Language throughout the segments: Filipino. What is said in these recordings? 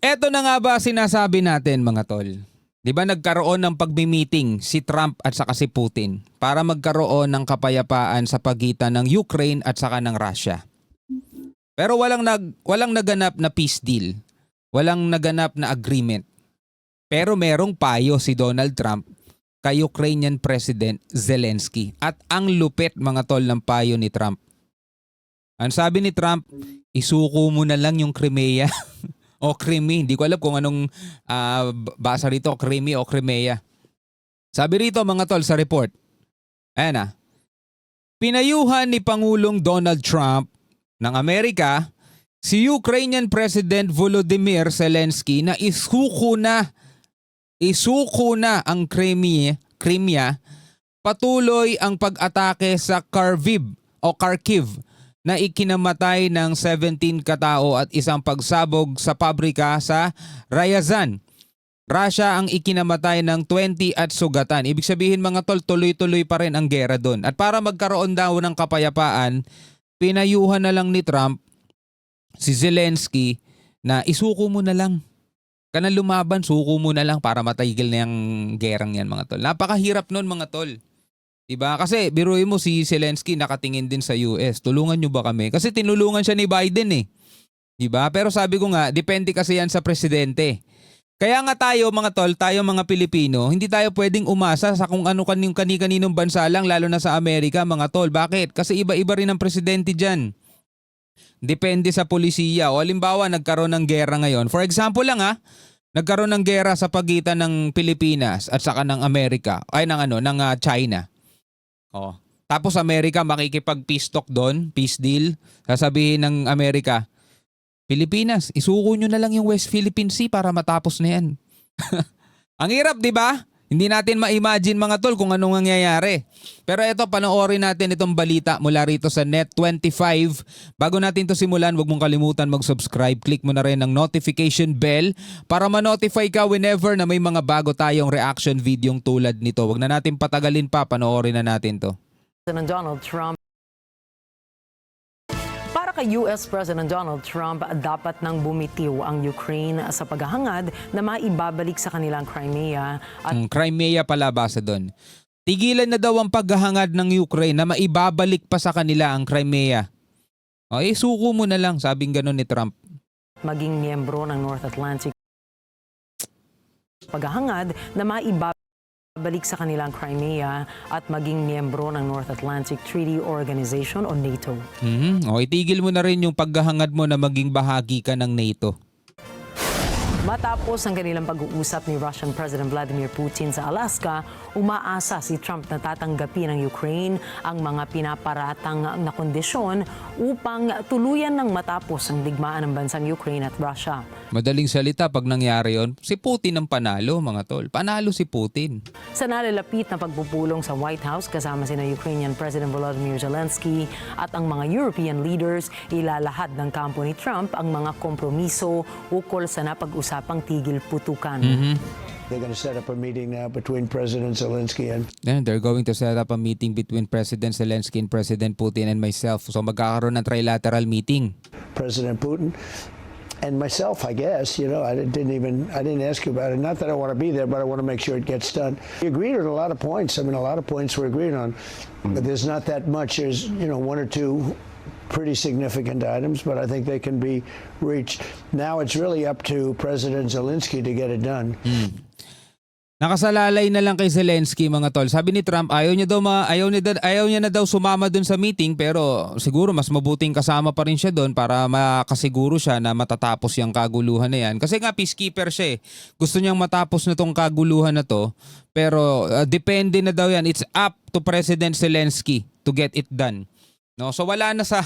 Eto na nga ba sinasabi natin mga tol? Di ba nagkaroon ng pagmi-meeting si Trump at saka si Putin para magkaroon ng kapayapaan sa pagitan ng Ukraine at saka ng Russia. Pero walang naganap na peace deal. Walang naganap na agreement. Pero merong payo si Donald Trump kay Ukrainian President Zelensky. At ang lupit mga tol ng payo ni Trump. Ang sabi ni Trump, isuko mo na lang yung Crimea. O Crimea, hindi ko alam kung anong basa rito, Crimea o Crimea. Sabi rito mga tol sa report, ayan na, pinayuhan ni Pangulong Donald Trump ng Amerika si Ukrainian President Volodymyr Zelensky na isuko na ang Crimea, patuloy ang pag-atake sa Kharkiv na ikinamatay ng 17 katao at isang pagsabog sa pabrika sa Ryazan. Russia ang ikinamatay ng 20 at sugatan. Ibig sabihin mga tol, tuloy-tuloy pa rin ang gera doon. At para magkaroon daw ng kapayapaan, pinayuhan na lang ni Trump si Zelensky na isuko mo na lang. Kana lumaban, suko mo na lang para matigil na yung gerang yan mga tol. Napakahirap nun mga tol. Diba? Kasi biruin mo si Zelensky nakatingin din sa US. Tulungan nyo ba kami? Kasi tinulungan siya ni Biden eh. Diba? Pero sabi ko nga, depende kasi yan sa presidente. Kaya nga tayo mga tol, tayo mga Pilipino, hindi tayo pwedeng umasa sa kung ano kani-kaninong bansa lang, lalo na sa Amerika mga tol. Bakit? Kasi iba-iba rin ang presidente dyan. Depende sa polisiya. O halimbawa, nagkaroon ng gera ngayon. For example lang nagkaroon ng gera sa pagitan ng Pilipinas at saka ng Amerika, ng China. Oh. Tapos Amerika makikipag-peace talk doon, peace deal. Sasabihin ng Amerika, Pilipinas, isuko nyo na lang yung West Philippine Sea para matapos na yan. Ang hirap, di ba? Hindi natin ma-imagine mga tol kung anong nangyayari. Pero ito, panoorin natin itong balita mula rito sa Net25. Bago natin to simulan, huwag mong kalimutan mag-subscribe. Click mo na rin ang notification bell para ma-notify ka whenever na may mga bago tayong reaction videong tulad nito. Huwag na natin patagalin pa, panoorin na natin to. President Donald Trump. Para kay US President Donald Trump, dapat nang bumitiw ang Ukraine sa paghahangad na maibabalik sa kanilang Crimea. Crimea pala basa doon. Tigilan na daw ang paghahangad ng Ukraine na maibabalik pa sa kanila ang Crimea. Suko mo na lang, sabing gano'n ni Trump. Maging miyembro ng North Atlantic paghahangad na maibabalik sa kanilang Crimea at maging miyembro ng North Atlantic Treaty Organization o NATO. Itigil mo na rin yung paghahangad mo na maging bahagi ka ng NATO. Matapos ang kanilang pag-uusap ni Russian President Vladimir Putin sa Alaska, umaasa si Trump na tatanggapin ng Ukraine ang mga pinaparatang na kondisyon upang tuluyan ng matapos ang digmaan ng bansang Ukraine at Russia. Madaling salita, pag nangyari yon, si Putin ang panalo mga tol. Panalo si Putin. Sa nalalapit na pagpupulong sa White House kasama sina Ukrainian President Volodymyr Zelensky at ang mga European leaders, ilalahad ng kampo ni Trump ang mga kompromiso ukol sa napag-usapang tigil putukan. They're going to set up a meeting now between President Zelensky and They're going to set up a meeting between President Zelensky and President Putin and myself. So magkakaroon ng trilateral meeting. President Putin and myself, I guess. I didn't ask you about it. Not that I want to be there, but I want to make sure it gets done. We agreed on a lot of points. A lot of points we're agreed on. But there's not that much. There's, one or two pretty significant items, but I think they can be reached. Now it's really up to President Zelensky to get it done. Nakasalalay na lang kay Zelensky mga tol. Sabi ni Trump, ayaw niya na daw sumama dun sa meeting, pero siguro mas mabuting kasama pa rin siya doon para makasiguro siya na matatapos yung kaguluhan na yan. Kasi nga peacekeeper siya eh. Gusto niyang matapos na tong kaguluhan na to, pero depende na daw yan. It's up to President Zelensky to get it done. No, so wala na sa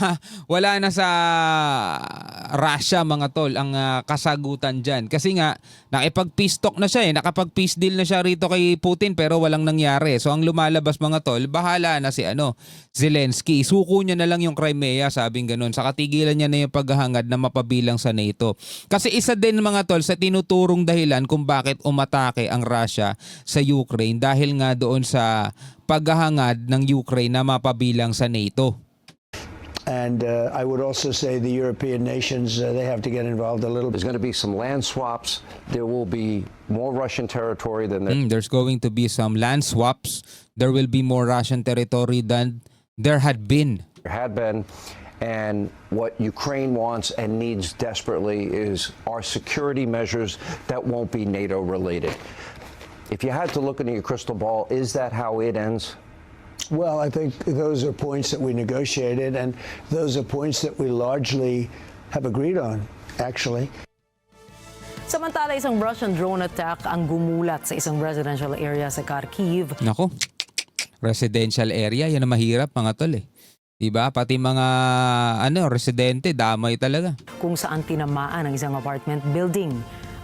Russia mga tol ang kasagutan diyan. Kasi nga nakipag-peace talk na siya nakapag-peace deal na siya rito kay Putin pero walang nangyari. So ang lumalabas mga tol, bahala na si Zelensky. Isuko niya na lang yung Crimea, sabing ganoon. Sa katigilan niya na yung paghahangad na mapabilang sa NATO. Kasi isa din mga tol sa tinuturong dahilan kung bakit umatake ang Russia sa Ukraine dahil nga doon sa paghahangad ng Ukraine na mapabilang sa NATO. And I would also say the European nations, they have to get involved a little bit. There's going to be some land swaps. There will be more Russian territory than there There's going to be some land swaps. There will be more Russian territory than there had been. had been. And what Ukraine wants and needs desperately is our security measures that won't be NATO related. If you had to look into your crystal ball, is that how it ends? Well, I think those are points that we negotiated, and those are points that we largely have agreed on, actually. Samantala, isang Russian drone attack ang gumulat sa isang residential area sa Kharkiv. Nako, residential area, yan ang mahirap mga tol eh. Diba? Pati mga residente, damay talaga. Kung saan tinamaan ang isang apartment building.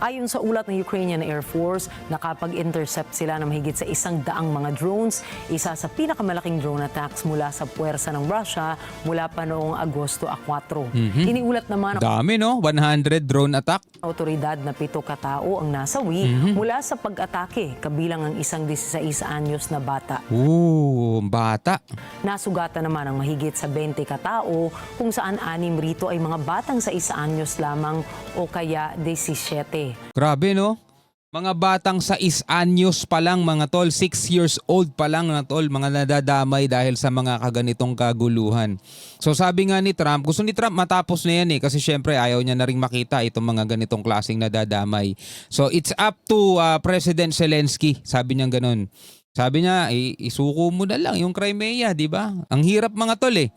Ayon sa ulat ng Ukrainian Air Force, nakapag-intercept sila ng mahigit sa 100 mga drones, isa sa pinakamalaking drone attacks mula sa puwersa ng Russia mula pa noong Agosto 4. Iniulat naman ng Dami no? 100 drone attack. otoridad na 7 katao ang nasawi mula sa pag-atake, kabilang ang isang 16 anyos na bata. Bata. Nasugatan naman ang mahigit sa 20 katao, kung saan 6 rito ay mga batang sa 1 anyos lamang o kaya 17. Grabe no? Mga batang sa 6 anyos pa lang mga tol, 6 years old pa lang na tol, mga nadadamay dahil sa mga kaganitong kaguluhan. So sabi nga ni Trump, gusto ni Trump matapos na yan eh kasi syempre ayaw niya na rin makita itong mga ganitong klaseng nadadamay. So it's up to President Zelensky, sabi niya ganun. Sabi niya, isuko mo na lang yung Crimea, di ba? Ang hirap mga tol eh.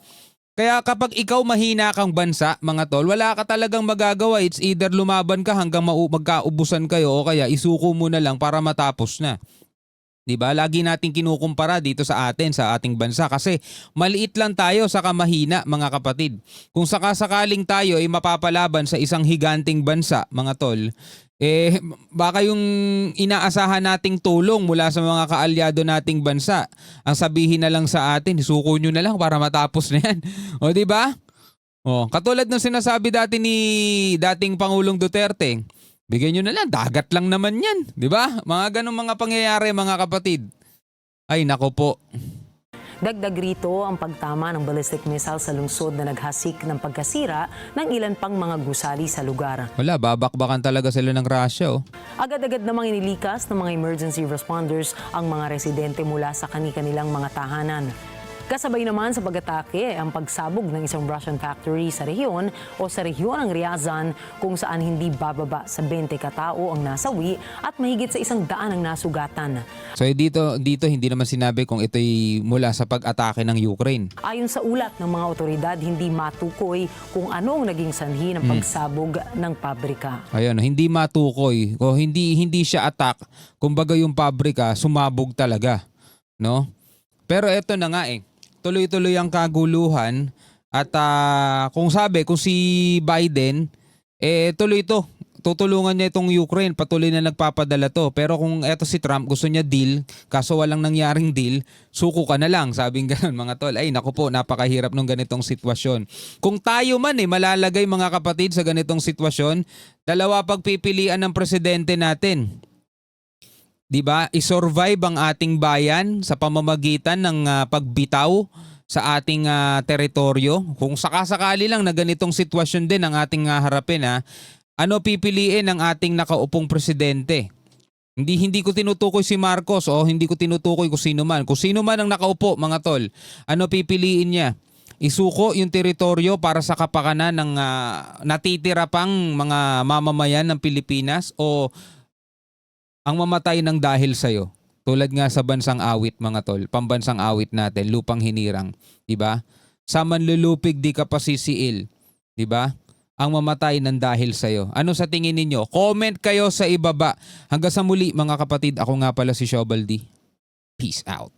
Kaya kapag ikaw mahina kang bansa, mga tol, wala ka talagang magagawa. It's either lumaban ka hanggang magkaubusan kayo o kaya isuko mo na lang para matapos na. 'Di ba? Lagi nating kinukumpara dito sa atin, sa ating bansa kasi maliit lang tayo sa kamahina, mga kapatid. Kung sakasakaling tayo ay mapapalaban sa isang higanting bansa, mga tol, baka yung inaasahan nating tulong mula sa mga kaalyado nating bansa, ang sabihin na lang sa atin, isuko nyo na lang para matapos na yan. O di ba? O, katulad ng sinasabi dati ni dating Pangulong Duterte, bigyan nyo na lang, dagat lang naman yan. Di ba? Mga ganong mga pangyayari, mga kapatid. Ay, nako po. Dagdag rito ang pagtama ng ballistic missile sa lungsod na naghasik ng pagkasira ng ilan pang mga gusali sa lugar. Wala, babakbakan talaga sila ng Russia. Agad-agad namang inilikas ng mga emergency responders ang mga residente mula sa kani-kanilang mga tahanan. Kasabay naman sa pag-atake ang pagsabog ng isang Russian factory sa rehiyon o sa rehiyon ng Ryazan kung saan hindi bababa sa 20 katao ang nasawi at mahigit sa 100 ang nasugatan. So dito hindi naman sinabi kung ito'y mula sa pag-atake ng Ukraine. Ayon sa ulat ng mga otoridad, hindi matukoy kung anong naging sanhi ng pagsabog ng pabrika. Ayun, hindi matukoy o hindi siya attack. Kumbaga yung pabrika sumabog talaga, no? Pero eto na nga tuloy-tuloy ang kaguluhan at kung si Biden tuloy ito. Tutulungan niya itong Ukraine, patuloy na nagpapadala to. Pero kung eto si Trump, gusto niya deal, kaso walang nangyaring deal, suko ka na lang, sabing gano'n mga tol. Ay naku po, napakahirap ng ganitong sitwasyon. Kung tayo man malalagay mga kapatid sa ganitong sitwasyon, dalawa pagpipilian ng presidente natin. 'Di ba? I-survive ang ating bayan sa pamamagitan ng pagbitaw sa ating teritoryo. Kung sakasakali lang na ganitong sitwasyon din ang ating harapin, ano pipiliin ng ating nakaupong presidente? Hindi ko tinutukoy si Marcos o hindi ko tinutukoy kung sino man. Kung sino man ang nakaupo, mga tol, ano pipiliin niya? Isuko yung teritoryo para sa kapakanan ng natitira pang mga mamamayan ng Pilipinas o ang mamatay ng dahil sa'yo? Tulad nga sa bansang awit, mga tol, pambansang awit natin, lupang hinirang, 'di ba? Sa manlulupig di ka pasisiil, 'di ba? Ang mamatay ng dahil sa'yo. Ano sa tingin ninyo? Comment kayo sa ibaba. Hanggang sa muli mga kapatid, ako nga pala si Shobaldi. Peace out.